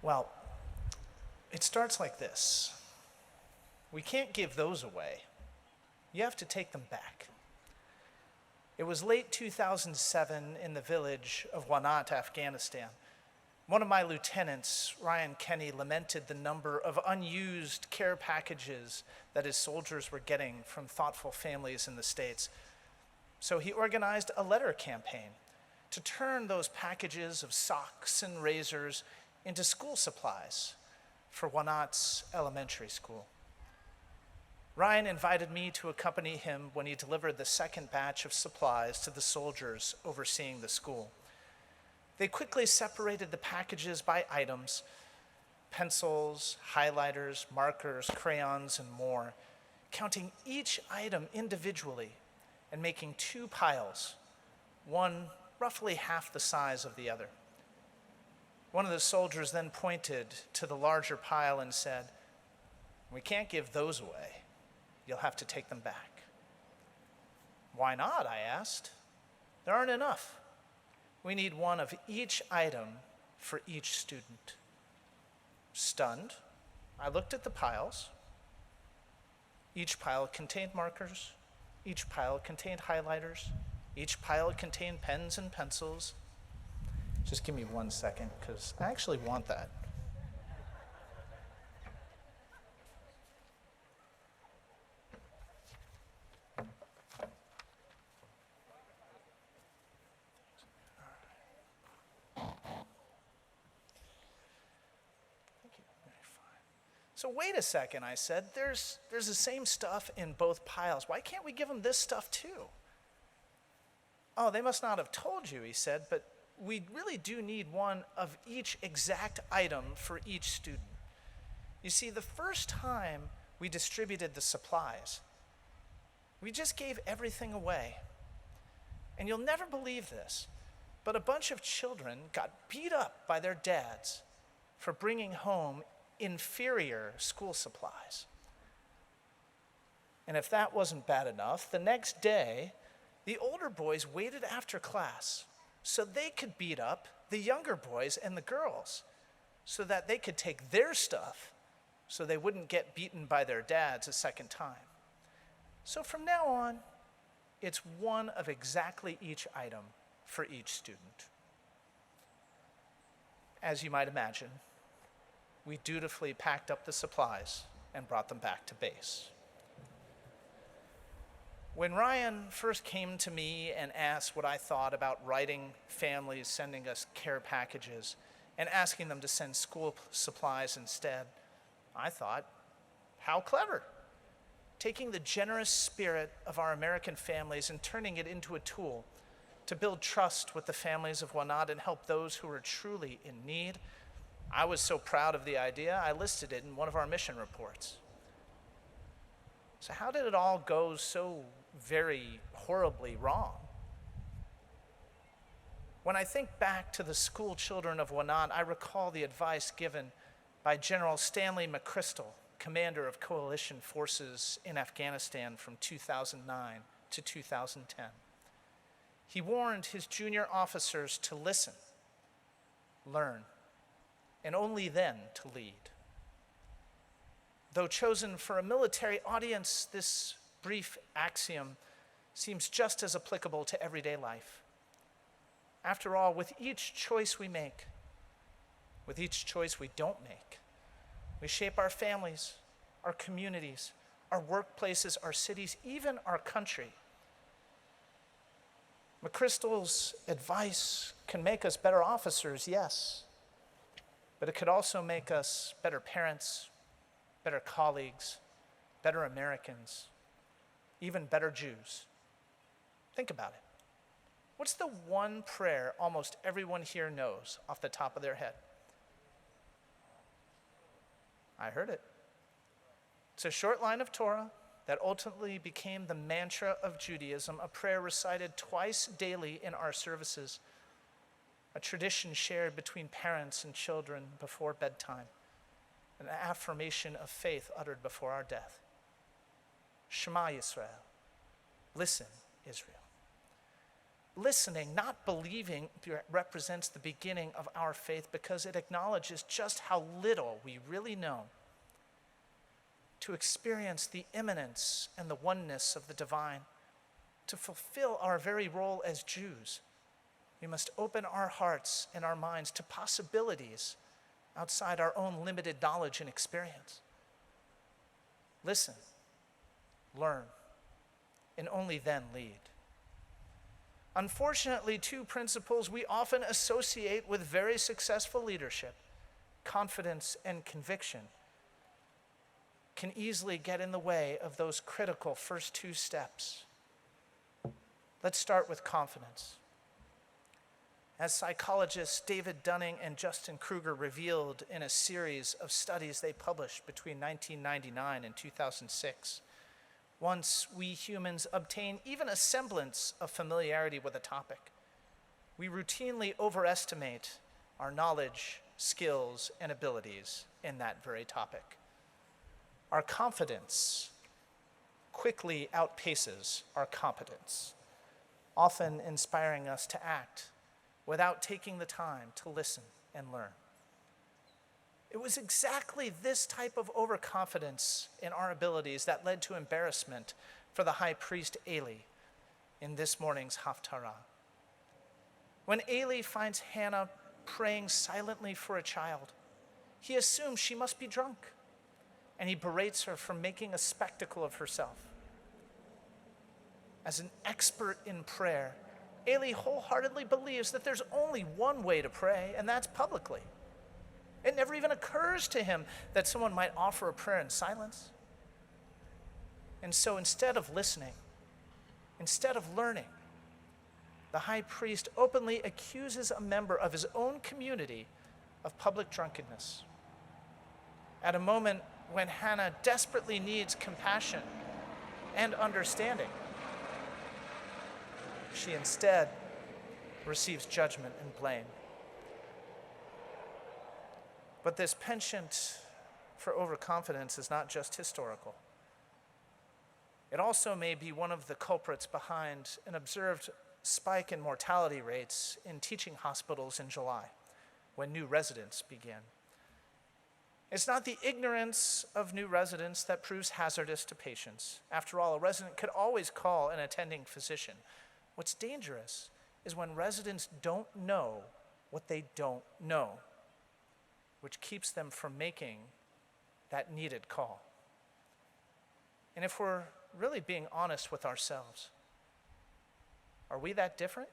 Well, it starts like this. We can't give those away. You have to take them back. It was late 2007 in the village of Wanat, Afghanistan. One of my lieutenants, Ryan Kenny, lamented the number of unused care packages that his soldiers were getting from thoughtful families in the States. So he organized a letter campaign to turn those packages of socks and razors into school supplies for Wanat's elementary school. Ryan invited me to accompany him when he delivered the second batch of supplies to the soldiers overseeing the school. They quickly separated the packages by items: pencils, highlighters, markers, crayons, and more, counting each item individually and making two piles, one roughly half the size of the other. One of the soldiers then pointed to the larger pile and said, "We can't give those away. You'll have to take them back." "Why not?" I asked. "There aren't enough. We need one of each item for each student." Stunned, I looked at the piles. Each pile contained markers. Each pile contained highlighters. Each pile contained pens and pencils. Just give me 1 second, because I actually want that. "So wait a second," I said. There's the same stuff in both piles. Why can't we give them this stuff too?" "Oh, they must not have told you," he said, "but we really do need one of each exact item for each student. You see, the first time we distributed the supplies, we just gave everything away. And you'll never believe this, but a bunch of children got beat up by their dads for bringing home inferior school supplies. And if that wasn't bad enough, the next day, the older boys waited after class so they could beat up the younger boys and the girls so that they could take their stuff so they wouldn't get beaten by their dads a second time. So from now on, it's one of exactly each item for each student." As you might imagine, we dutifully packed up the supplies and brought them back to base. When Ryan first came to me and asked what I thought about writing families sending us care packages and asking them to send school supplies instead, I thought, how clever. Taking the generous spirit of our American families and turning it into a tool to build trust with the families of Wanat and help those who are truly in need. I was so proud of the idea, I listed it in one of our mission reports. So how did it all go so very horribly wrong? When I think back to the school children of Wanat, I recall the advice given by General Stanley McChrystal, commander of coalition forces in Afghanistan from 2009 to 2010. He warned his junior officers to listen, learn, and only then to lead. Though chosen for a military audience, this brief axiom seems just as applicable to everyday life. After all, with each choice we make, with each choice we don't make, we shape our families, our communities, our workplaces, our cities, even our country. McChrystal's advice can make us better officers, yes, but it could also make us better parents, better colleagues, better Americans, even better Jews. Think about it. What's the one prayer almost everyone here knows off the top of their head? I heard it. It's a short line of Torah that ultimately became the mantra of Judaism, a prayer recited twice daily in our services, a tradition shared between parents and children before bedtime, an affirmation of faith uttered before our death. Shema Yisrael, listen, Israel. Listening, not believing, represents the beginning of our faith because it acknowledges just how little we really know. To experience the immanence and the oneness of the divine, to fulfill our very role as Jews, we must open our hearts and our minds to possibilities outside our own limited knowledge and experience. Listen, learn, and only then lead. Unfortunately, two principles we often associate with very successful leadership, confidence and conviction, can easily get in the way of those critical first two steps. Let's start with confidence. As psychologists David Dunning and Justin Kruger revealed in a series of studies they published between 1999 and 2006, once we humans obtain even a semblance of familiarity with a topic, we routinely overestimate our knowledge, skills, and abilities in that very topic. Our confidence quickly outpaces our competence, often inspiring us to act without taking the time to listen and learn. It was exactly this type of overconfidence in our abilities that led to embarrassment for the high priest Eli in this morning's Haftarah. When Eli finds Hannah praying silently for a child, he assumes she must be drunk, and he berates her for making a spectacle of herself. As an expert in prayer, Eli wholeheartedly believes that there's only one way to pray, and that's publicly. It never even occurs to him that someone might offer a prayer in silence. And so instead of listening, instead of learning, the high priest openly accuses a member of his own community of public drunkenness. At a moment when Hannah desperately needs compassion and understanding, she instead receives judgment and blame. But this penchant for overconfidence is not just historical. It also may be one of the culprits behind an observed spike in mortality rates in teaching hospitals in July, when new residents begin. It's not the ignorance of new residents that proves hazardous to patients. After all, a resident could always call an attending physician. What's dangerous is when residents don't know what they don't know, which keeps them from making that needed call. And if we're really being honest with ourselves, are we that different?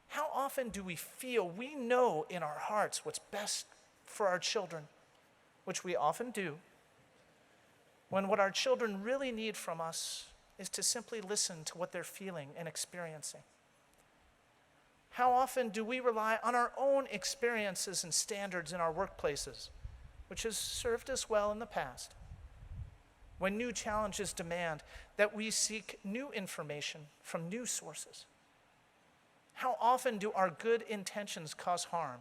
How often do we feel we know in our hearts what's best for our children, which we often do, when what our children really need from us is to simply listen to what they're feeling and experiencing? How often do we rely on our own experiences and standards in our workplaces, which has served us well in the past, when new challenges demand that we seek new information from new sources? How often do our good intentions cause harm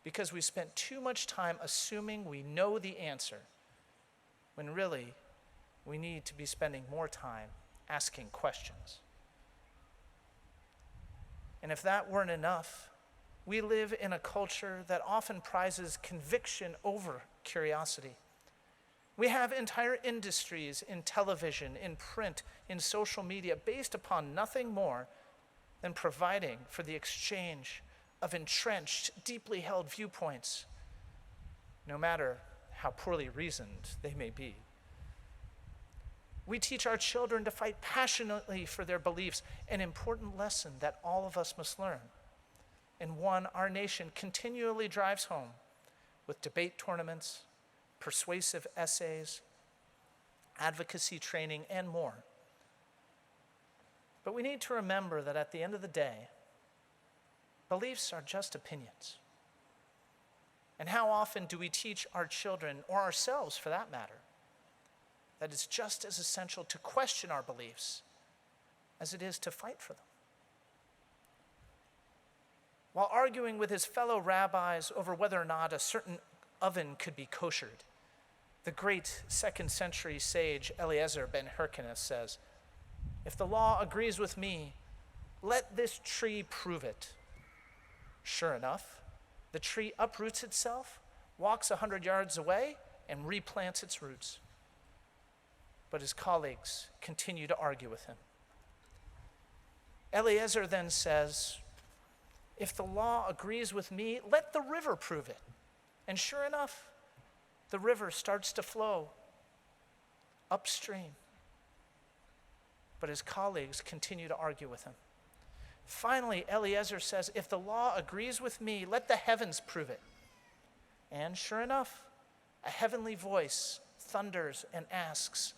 because we spent too much time assuming we know the answer, when really we need to be spending more time asking questions? And if that weren't enough, we live in a culture that often prizes conviction over curiosity. We have entire industries in television, in print, in social media based upon nothing more than providing for the exchange of entrenched, deeply held viewpoints, no matter how poorly reasoned they may be. We teach our children to fight passionately for their beliefs, an important lesson that all of us must learn, and one our nation continually drives home with debate tournaments, persuasive essays, advocacy training, and more. But we need to remember that at the end of the day, beliefs are just opinions. And how often do we teach our children, or ourselves for that matter, that it's just as essential to question our beliefs as it is to fight for them? While arguing with his fellow rabbis over whether or not a certain oven could be koshered, the great 2nd century sage Eliezer ben Hyrcanus says, "If the law agrees with me, Let this tree prove it. Sure enough, the tree uproots itself, walks 100 yards away, and replants its roots. But his colleagues continue to argue with him. Eliezer then says, if the law agrees with me, let the river prove it. And sure enough, the river starts to flow upstream. But his colleagues continue to argue with him. Finally, Eliezer says, if the law agrees with me, let the heavens prove it. And sure enough, a heavenly voice thunders and asks,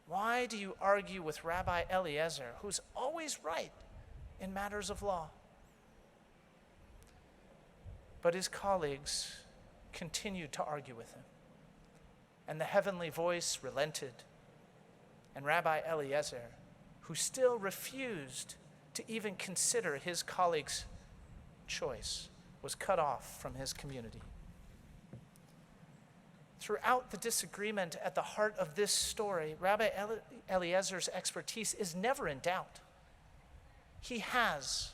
why do you argue with Rabbi Eliezer, who's always right in matters of law? But his colleagues continued to argue with him. And the heavenly voice relented. And Rabbi Eliezer, who still refused to even consider his colleagues' choice, was cut off from his community. Throughout the disagreement at the heart of this story, Rabbi Eliezer's expertise is never in doubt. He has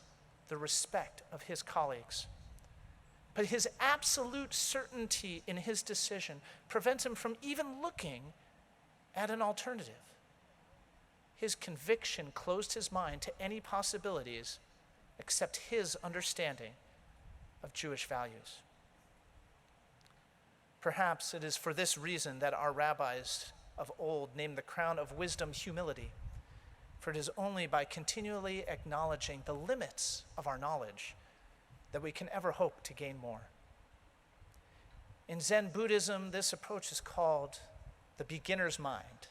the respect of his colleagues. But his absolute certainty in his decision prevents him from even looking at an alternative. His conviction closed his mind to any possibilities except his understanding of Jewish values. Perhaps it is for this reason that our rabbis of old named the crown of wisdom humility, for it is only by continually acknowledging the limits of our knowledge that we can ever hope to gain more. In Zen Buddhism, this approach is called the beginner's mind.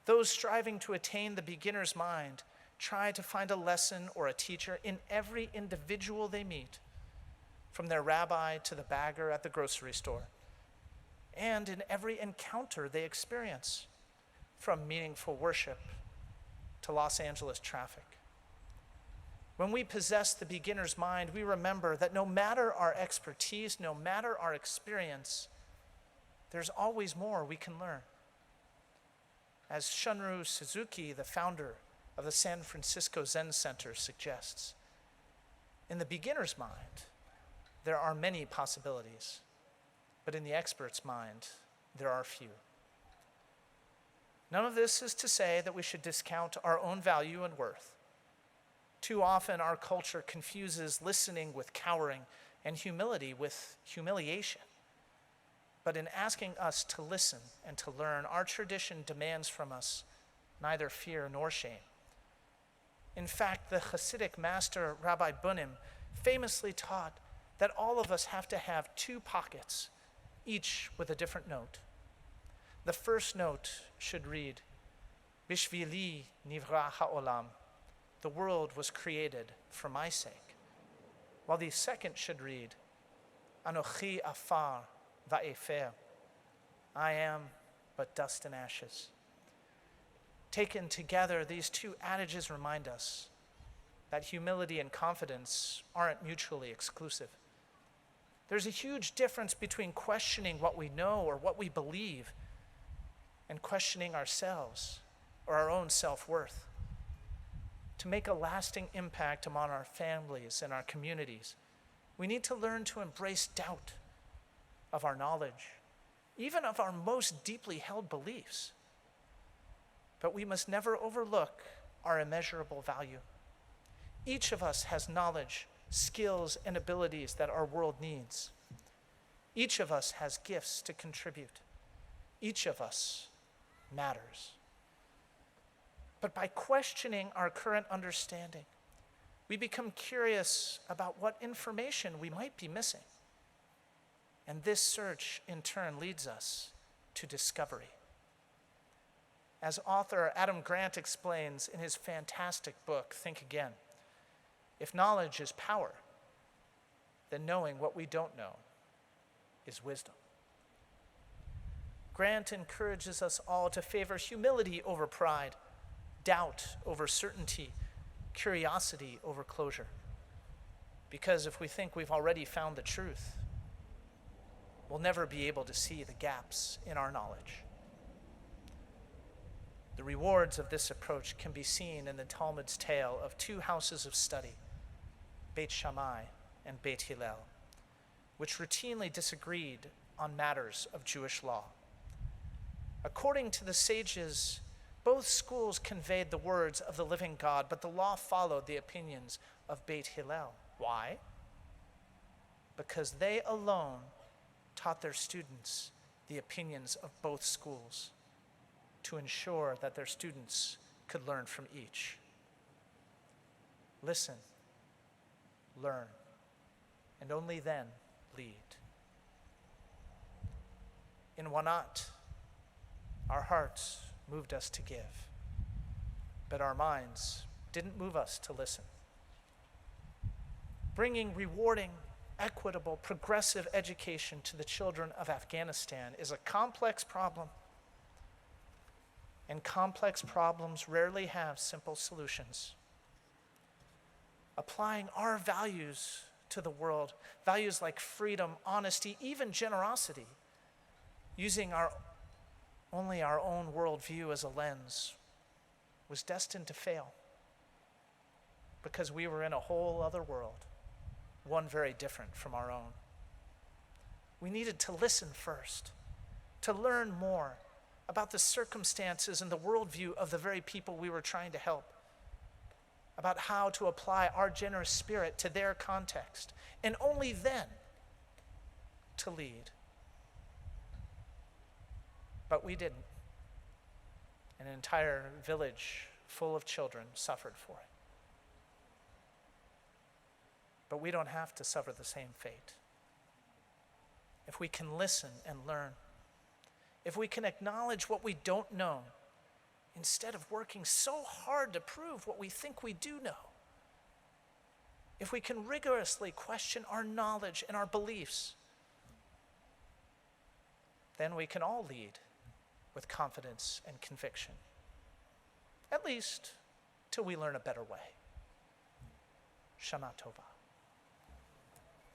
Those striving to attain the beginner's mind try to find a lesson or a teacher in every individual they meet, from their rabbi to the bagger at the grocery store, and in every encounter they experience, from meaningful worship to Los Angeles traffic. When we possess the beginner's mind, we remember that no matter our expertise, no matter our experience, there's always more we can learn. As Shunryu Suzuki, the founder of the San Francisco Zen Center, suggests, in the beginner's mind, there are many possibilities, but in the expert's mind, there are few. None of this is to say that we should discount our own value and worth. Too often, our culture confuses listening with cowering and humility with humiliation. But in asking us to listen and to learn, our tradition demands from us neither fear nor shame. In fact, the Hasidic master, Rabbi Bunim, famously taught that all of us have to have two pockets, each with a different note. The first note should read, Bishvili nivra ha'olam, the world was created for my sake. While the second should read, Anochi afar va'efer, I am but dust and ashes. Taken together, these two adages remind us that humility and confidence aren't mutually exclusive. There's a huge difference between questioning what we know or what we believe and questioning ourselves or our own self-worth. To make a lasting impact among our families and our communities, we need to learn to embrace doubt of our knowledge, even of our most deeply held beliefs. But we must never overlook our immeasurable value. Each of us has knowledge, skills, and abilities that our world needs. Each of us has gifts to contribute. Each of us matters. But by questioning our current understanding, we become curious about what information we might be missing. And this search, in turn, leads us to discovery. As author Adam Grant explains in his fantastic book, Think Again, if knowledge is power, then knowing what we don't know is wisdom. Grant encourages us all to favor humility over pride, doubt over certainty, curiosity over closure. Because if we think we've already found the truth, we'll never be able to see the gaps in our knowledge. The rewards of this approach can be seen in the Talmud's tale of two houses of study, Beit Shammai and Beit Hillel, which routinely disagreed on matters of Jewish law. According to the sages, both schools conveyed the words of the living God, but the law followed the opinions of Beit Hillel. Why? Because they alone taught their students the opinions of both schools to ensure that their students could learn from each. Listen, learn, and only then lead. In Wanat, our hearts moved us to give, but our minds didn't move us to listen. Bringing rewarding, equitable, progressive education to the children of Afghanistan is a complex problem, and complex problems rarely have simple solutions. Applying our values to the world, values like freedom, honesty, even generosity, using only our own worldview as a lens, was destined to fail because we were in a whole other world, one very different from our own. We needed to listen first, to learn more about the circumstances and the worldview of the very people we were trying to help, about how to apply our generous spirit to their context, and only then to lead. But we didn't. An entire village full of children suffered for it. But we don't have to suffer the same fate. If we can listen and learn, if we can acknowledge what we don't know, instead of working so hard to prove what we think we do know, if we can rigorously question our knowledge and our beliefs, then we can all lead with confidence and conviction, at least till we learn a better way. Shana Tova.